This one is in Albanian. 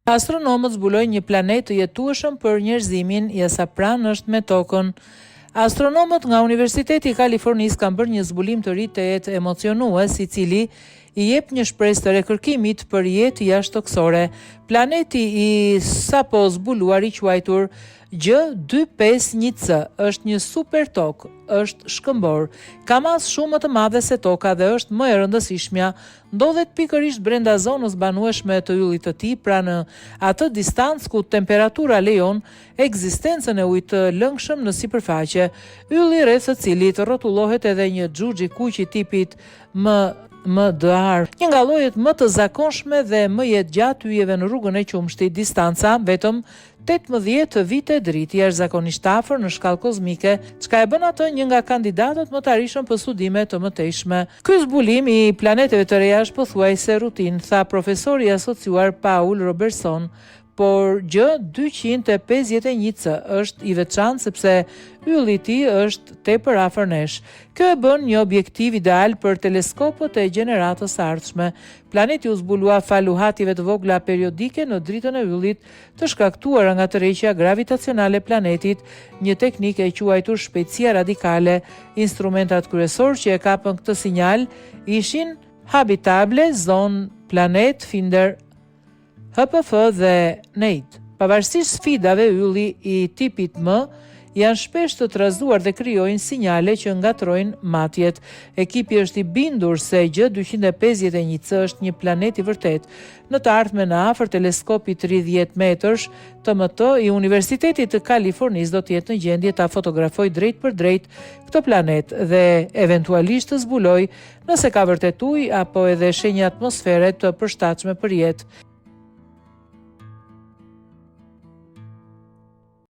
Astronomët zbulojnë një planet të jetueshëm për njerëzimin, ja sa pranë është me Tokën. Astronomët nga Universiteti i Kalifornisë kanë bërë një zbulim të ri të jetë emocionues, i cili i jep një shpresë të rekërkimit për jetë jashtëtoksore. Planeti i sapo zbuluar i quajtur G251c është një super tokë, është shkëmbor, ka masë shumë më të madhe se toka dhe është më e rëndësishmja, ndodhet pikërisht brenda zonës banueshme të yllit të tij, pra në atë distancë ku temperatura lejon ekzistencën e ujit të lëngshëm në sipërfaqe. Ylli rreth të cilit rrotullohet edhe një xhuxhi kuqi tipit MDR, një nga llojet më të zakonshme dhe më jetëgjatë yjeve në rrugën e qumshtit, distanca vetëm 18 vite dritë, jashtëzakonisht afër në shkallë kozmike, çka e bën atë një nga kandidatët më të arishëm për studime të mëtejshme. Ky zbulim i planeteve të reja është pothuajse rutinë, tha profesori i asociuar Paul Robertson, por G251c është i veçantë sepse ylli i tij është tepër afër nesh. Kjo e bën një objektiv ideal për teleskopët e gjeneratës së ardhshme. Planeti u zbulua falu hative të vogla periodike në dritën e yllit, të shkaktuara nga tërheqja gravitacionale e planetit, një teknikë e quajtur shpejtësia radikale. Instrumentat kryesorë që e kapën këtë sinjal ishin Habitable Zone, Planet Finder, HPF dhe NEID. Pavarësisht sfidave, ylli i tipit M janë shpesh të trazuar dhe krijojnë sinjale që ngatrojnë matjet. Ekipi është i bindur se G251c është një planet i vërtet. Në të ardhmen në afër teleskopit 30 metërsh TMT i Universitetit të Kalifornisë do të jetë në gjendje ta fotografojë drejt për drejt këtë planet dhe eventualisht të zbulojë nëse ka vërtet ujë apo edhe shenja atmosfere të përshtatshme për jetë.